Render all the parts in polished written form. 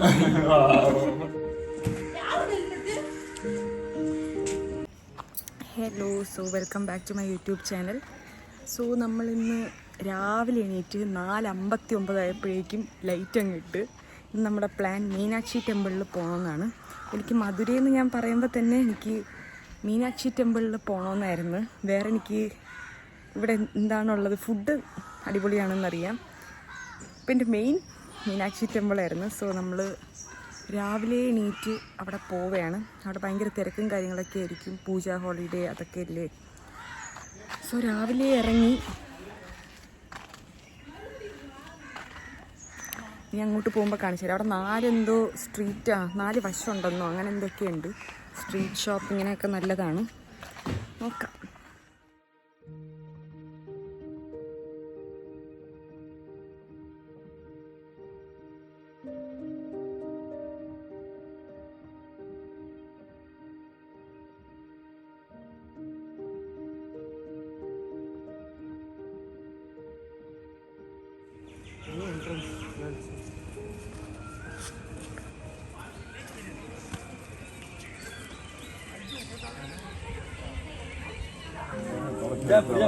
Hello, so welcome back to my YouTube channel. So നമ്മളിന്ന് രാവിലെ എണീറ്റ് 4:59 ആയപ്പോഴേക്കും ലൈറ്റ് അങ്ങ് ഇട്ട്. ഇന്ന് നമ്മുടെ പ്ലാൻ മീനാക്ഷി ടെമ്പിളിൽ പോകണമെന്നാണ്. എനിക്ക് മധുരയെന്ന് ഞാൻ പറയുമ്പോൾ തന്നെ എനിക്ക് മീനാക്ഷി ടെമ്പിളിൽ പോകണമെന്നായിരുന്നു. വേറെ എനിക്ക് ഇവിടെ എന്താണുള്ളത്, ഫുഡ് അടിപൊളിയാണെന്നറിയാം. അപ്പം എൻ്റെ മെയിൻ മീനാക്ഷി ടെമ്പിളായിരുന്നു. സോ നമ്മൾ രാവിലെ എണീറ്റ് അവിടെ പോവുകയാണ്. അവിടെ ഭയങ്കര തിരക്കും കാര്യങ്ങളൊക്കെ ആയിരിക്കും, പൂജ ഹോളിഡേ അതൊക്കെ അല്ലേ. സോ രാവിലെ ഇറങ്ങി ഇനി അങ്ങോട്ട് പോകുമ്പോൾ കാണിച്ചു തരാം. അവിടെ 4 വശം ഉണ്ടെന്നോ അങ്ങനെ എന്തൊക്കെയുണ്ട്. സ്ട്രീറ്റ് ഷോപ്പിങ്ങിനൊക്കെ നല്ലതാണ്, നോക്കാം.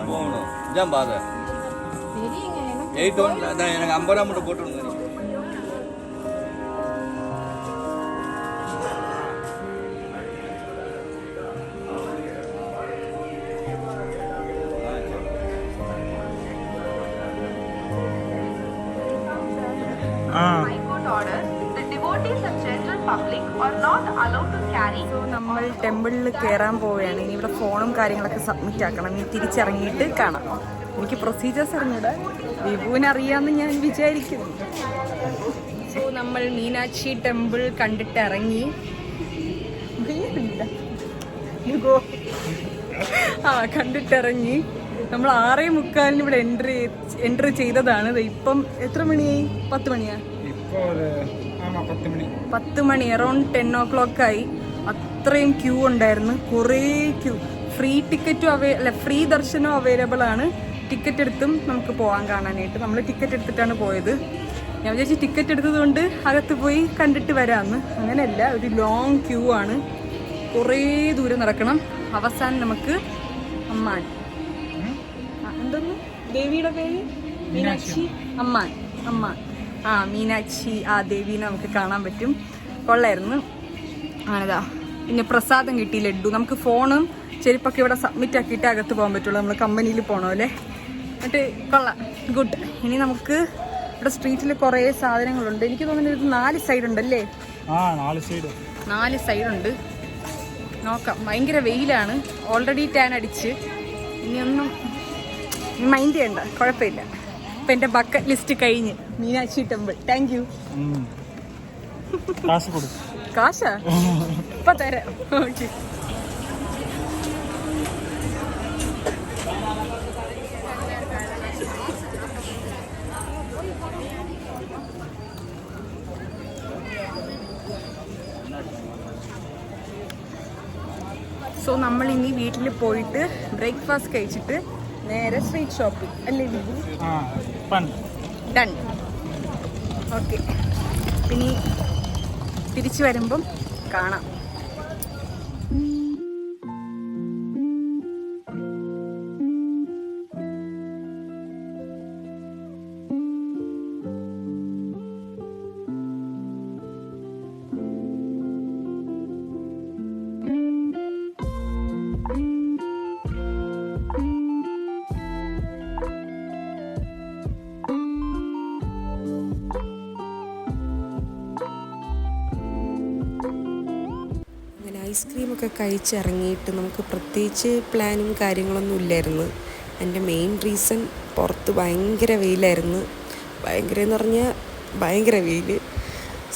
போகணும் பாத 8 எனக்கு 50 ரூபா மட்டும் போட்டு விடுங்க. സോ നമ്മൾ ടെമ്പിളിൽ കയറാൻ പോവുകയാണ്. ഇനി ഇവിടെ ഫോണും കാര്യങ്ങളൊക്കെ സബ്മിറ്റ് ആക്കണം. ഇനി തിരിച്ചിറങ്ങിയിട്ട് കാണാം. എനിക്ക് പ്രൊസീജിയേഴ്സ് അറിഞ്ഞൂടെ, വിഭുവിനറിയാമെന്ന് ഞാൻ വിചാരിക്കുന്നു. സോ നമ്മൾ മീനാക്ഷി ടെമ്പിൾ കണ്ടിട്ട് ഇറങ്ങി. കണ്ടിട്ടിറങ്ങി. നമ്മൾ 6:45 ഇവിടെ എൻട്രി ചെയ്തതാണ്. ഇപ്പം എത്ര മണിയായി? 10 മണിയാ? 10 മണി, അറൗണ്ട് 10 o'clock ആയി. അത്രയും ക്യൂ ഉണ്ടായിരുന്നു, കുറേ ക്യൂ. ഫ്രീ ദർശനം അവൈലബിൾ ആണ്. ടിക്കറ്റ് എടുത്തും നമുക്ക് പോകാൻ കാണാനായിട്ട്. നമ്മൾ ടിക്കറ്റ് എടുത്തിട്ടാണ് പോയത്. ഞാൻ വിചാരിച്ചു ടിക്കറ്റ് എടുത്തത് കൊണ്ട് അകത്ത് പോയി കണ്ടിട്ട് വരാമെന്ന്. അങ്ങനെയല്ല, ഒരു ലോങ് ക്യൂ ആണ്, കുറേ ദൂരം നടക്കണം. അവസാനം നമുക്ക് അമ്മാൻ, എന്തൊന്ന് ദേവിയുടെ പേര്? മീനാക്ഷി അമ്മാൻ. മീനാക്ഷി ദേവീനെ നമുക്ക് കാണാൻ പറ്റും. കൊള്ളായിരുന്നു. ആണതാ. പിന്നെ പ്രസാദം കിട്ടി, ലഡ്ഡു. നമുക്ക് ഫോണും ചെരുപ്പൊക്കെ ഇവിടെ സബ്മിറ്റ് ആക്കിയിട്ട് അകത്ത് പോകാൻ പറ്റുള്ളൂ, നമ്മൾ കമ്പനിയിൽ പോകണമല്ലേ. എന്നിട്ട് കൊള്ളാം, ഗുഡ്. ഇനി നമുക്ക് ഇവിടെ സ്ട്രീറ്റിൽ കുറേ സാധനങ്ങളുണ്ട്. എനിക്ക് തോന്നുന്നത് ഇത് 4 സൈഡ് ഉണ്ടല്ലേ? 4 സൈഡുണ്ട്. നോക്കാം. ഭയങ്കര വെയിലാണ്, ഓൾറെഡി ടാൻ അടിച്ച്. ഇനിയൊന്നും മൈൻഡ് ചെയ്യണ്ട, കുഴപ്പമില്ല. ഇപ്പം എൻ്റെ ബക്കറ്റ് ലിസ്റ്റ് കഴിഞ്ഞ് മീനാക്ഷി ടെമ്പിൾ. Thank you. കാശാ? ഇപ്പം തരാം. ഓക്കെ. സോ നമ്മൾ ഇനി വീട്ടിൽ പോയിട്ട് ബ്രേക്ക്ഫാസ്റ്റ് കഴിച്ചിട്ട് നേരെ സ്ട്രീറ്റ് ഷോപ്പിംഗ് അല്ലേ വിഭു? ഡൺ. ഓക്കെ, പിന്നെ തിരിച്ചു വരുമ്പം കാണാം. ഐസ്ക്രീമൊക്കെ കഴിച്ചിറങ്ങിയിട്ട് നമുക്ക് പ്രത്യേകിച്ച് പ്ലാനും കാര്യങ്ങളൊന്നും ഇല്ലായിരുന്നു. എൻ്റെ മെയിൻ റീസൺ, പുറത്ത് ഭയങ്കര വെയിലായിരുന്നു. ഭയങ്കര എന്ന് പറഞ്ഞാൽ ഭയങ്കര വെയിൽ.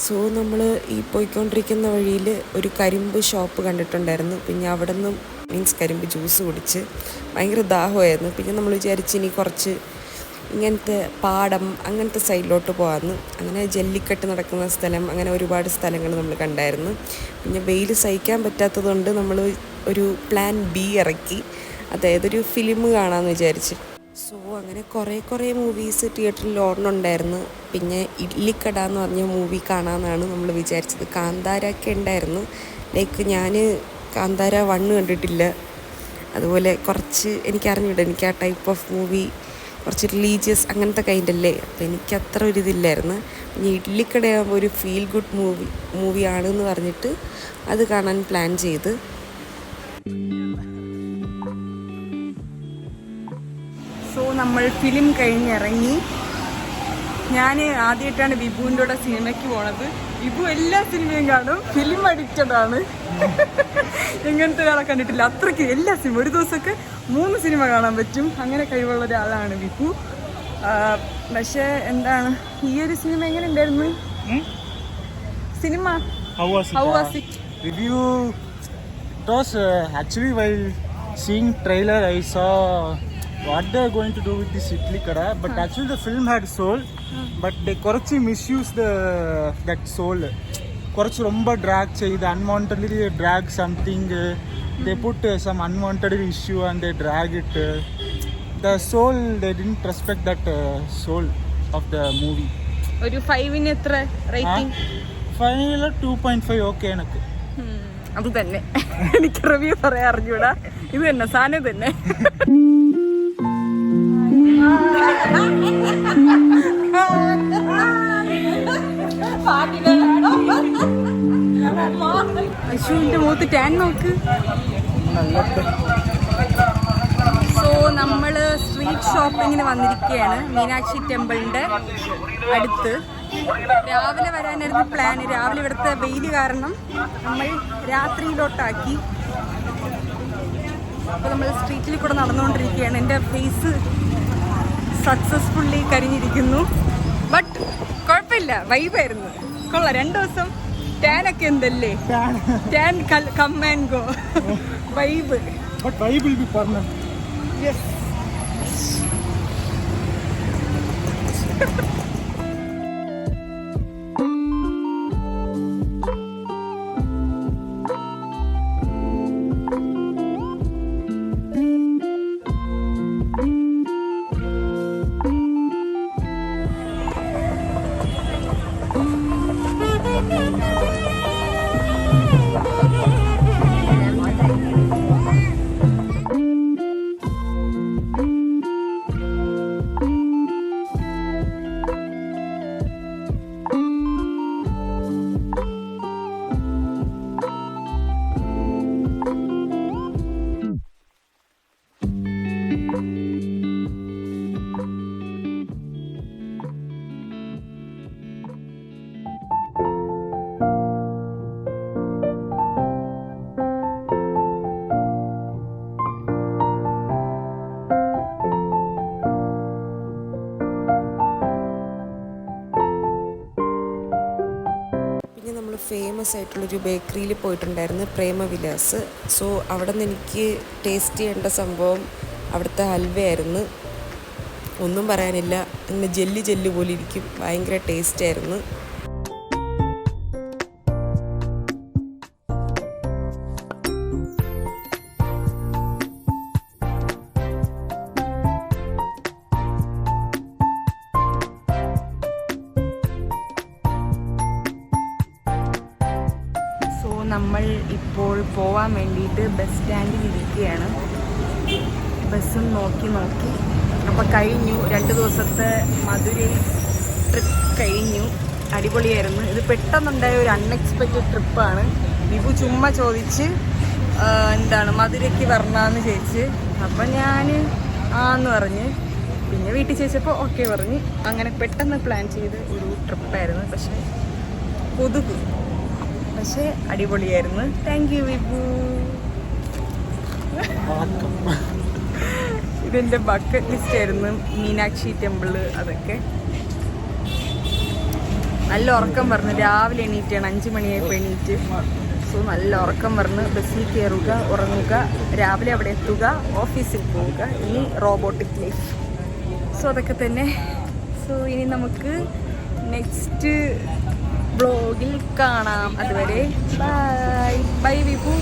സോ നമ്മൾ ഈ പോയിക്കൊണ്ടിരിക്കുന്ന വഴിയിൽ ഒരു കരിമ്പ് ഷോപ്പ് കണ്ടിട്ടുണ്ടായിരുന്നു. പിന്നെ അവിടെ നിന്നും കരിമ്പ് ജ്യൂസ് കുടിച്ച് ഭയങ്കര ദാഹമായിരുന്നു. പിന്നെ നമ്മൾ വിചാരിച്ച് ഇനി കുറച്ച് ഇങ്ങനത്തെ പാടം അങ്ങനത്തെ സൈഡിലോട്ട് പോകാമെന്ന്. അങ്ങനെ ജല്ലിക്കെട്ട് നടക്കുന്ന സ്ഥലം, അങ്ങനെ ഒരുപാട് സ്ഥലങ്ങൾ നമ്മൾ കണ്ടായിരുന്നു. പിന്നെ വെയിൽ സഹിക്കാൻ പറ്റാത്തതുകൊണ്ട് നമ്മൾ ഒരു പ്ലാൻ ബി ഇറക്കി, അതായത് ഒരു ഫിലിം കാണാമെന്ന് വിചാരിച്ച്. സോ അങ്ങനെ കുറേ മൂവീസ് തിയേറ്ററിൽ ഓടുന്നുണ്ടായിരുന്നു. പിന്നെ ഇഡ്ലിക്കട എന്ന് പറഞ്ഞ മൂവി കാണാമെന്നാണ് നമ്മൾ വിചാരിച്ചത്. കാന്താര ഒക്കെ ഉണ്ടായിരുന്നു. ലൈക്ക് ഞാൻ കാന്താര 1 കണ്ടിട്ടില്ല. അതുപോലെ കുറച്ച് എനിക്കറിഞ്ഞൂടെ, എനിക്ക് ആ ടൈപ്പ് ഓഫ് മൂവി കുറച്ച് റിലീജിയസ് അങ്ങനത്തെ കൈൻഡല്ലേ, അപ്പോൾ എനിക്ക് അത്ര ഒരു ഇതില്ലായിരുന്നു. പിന്നെ ഇഡ്ലിക്കടയാകുമ്പോൾ ഒരു ഫീൽ ഗുഡ് മൂവിയാണെന്ന് പറഞ്ഞിട്ട് അത് കാണാൻ പ്ലാൻ ചെയ്ത്. സോ നമ്മൾ ഫിലിം കഴിഞ്ഞിറങ്ങി. ഞാൻ ആദ്യമായിട്ടാണ് വിഭുവിൻ്റെ കൂടെ സിനിമയ്ക്ക് പോണത്. വിഭു എല്ലാ സിനിമയും കാണും, ഫിലിം അഡിക്റ്റഡ് ആണ്. എങ്ങനത്തെ ഒരാളെ കണ്ടിട്ടില്ല, അത്രയ്ക്ക് എല്ലാ സിനിമ ഒരു ദിവസമൊക്കെ 3 സിനിമ കാണാൻ പറ്റും. അങ്ങനെ കഴിവുള്ള ഒരാളാണ് വിഭു. പക്ഷേ എന്താണ് ഈ ഒരു സിനിമ എങ്ങനെ ഉണ്ടായിരുന്നു? Cinema How was it? Review. It was actually while seeing trailer I saw what they are going to do with this idli kada, but actually the film had soul, but they korchi misuse that soul. Korchi romba drag cheyid, unwantedly drag something. They put some unwanted issue and they drag it. The soul, they didn't respect that soul of the movie. ഒരു 5-ന് എത്ര rating? Final 2.5 okay എനക്ക്. അത് തന്നെ എനിക്ക് review പറയാൻ അറിഞ്ഞൂടാ. ഇത് തന്നെ സാധനം തന്നെ. അശുവിന്റെ മുഖത്ത് ടാൻ നോക്ക്. സോ നമ്മള് സ്ട്രീറ്റ് ഷോപ്പിങ്ങിന് വന്നിരിക്കുകയാണ് മീനാക്ഷി ടെമ്പിളിന്റെ അടുത്ത്. രാവിലെ വരാനായിരുന്നു പ്ലാൻ. രാവിലെ ഇവിടുത്തെ വെയിൽ കാരണം നമ്മൾ രാത്രിയിലോട്ടാക്കി. അപ്പോൾ നമ്മൾ സ്ട്രീറ്റിൽ കൂടെ നടന്നുകൊണ്ടിരിക്കുകയാണ്. എൻ്റെ ഫേസ് സക്സസ്ഫുള്ളി കരിഞ്ഞിരിക്കുന്നു. ബട്ട് കുഴപ്പമില്ല, വൈബായിരുന്നു. കൊള്ളാം. 2 ദിവസം ടാനൊക്കെ എന്തല്ലേ, tan come and go vibe. But vibe will be permanent. Yes. Famous ആയിട്ടുള്ളൊരു ബേക്കറിയിൽ പോയിട്ടുണ്ടായിരുന്നു, പ്രേമവിലാസ്. സോ അവിടെ നിന്ന് എനിക്ക് ടേസ്റ്റ് ചെയ്യേണ്ട സംഭവം അവിടുത്തെ ഹൽവയായിരുന്നു. ഒന്നും പറയാനില്ല, ഇങ്ങനെ ജെല്ല് പോലെ ഇരിക്കും. ഭയങ്കര ടേസ്റ്റായിരുന്നു. നമ്മൾ ഇപ്പോൾ പോവാൻ വേണ്ടിയിട്ട് ബസ് സ്റ്റാൻഡിൽ ഇരിക്കുകയാണ്. ബസ്സും നോക്കി അപ്പോൾ കഴിഞ്ഞു 2 ദിവസത്തെ മധുരൈ ട്രിപ്പ് കഴിഞ്ഞു. അടിപൊളിയായിരുന്നു. ഇത് പെട്ടെന്നുണ്ടായ ഒരു അൺഎക്സ്പെക്റ്റഡ് ട്രിപ്പാണ്. വിഭു ചുമ്മാ ചോദിച്ച് എന്താണ് മധുരയ്ക്ക് വരണമെന്ന് ചോദിച്ച്. അപ്പം ഞാൻ ആന്ന് പറഞ്ഞ്, പിന്നെ വീട്ടിൽ ചോദിച്ചപ്പോൾ ഓക്കെ പറഞ്ഞ്. അങ്ങനെ പെട്ടെന്ന് പ്ലാൻ ചെയ്ത് ഒരു ട്രിപ്പായിരുന്നു. പക്ഷേ അടിപൊളിയായിരുന്നു. താങ്ക് യു വിഭു. ഇതെൻ്റെ ബക്കറ്റ് ലിസ്റ്റ് ആയിരുന്നു, മീനാക്ഷി ടെമ്പിള്. അതൊക്കെ നല്ല ഉറക്കം പറഞ്ഞു. രാവിലെ എണീറ്റാണ്, 5 മണിയായപ്പോൾ എണീറ്റ്. സോ നല്ല ഉറക്കം പറഞ്ഞ് ബസ്സിൽ കയറുക, ഉറങ്ങുക, രാവിലെ അവിടെ എത്തുക, ഓഫീസിൽ പോവുക. ഇനി റോബോട്ടിക് ലൈഫ്. സോ അതൊക്കെ തന്നെ. സോ ഇനി നമുക്ക് നെക്സ്റ്റ് വ്ളോഗിൽ കാണാം. അതുവരെ ബൈ ബൈ വിഭു.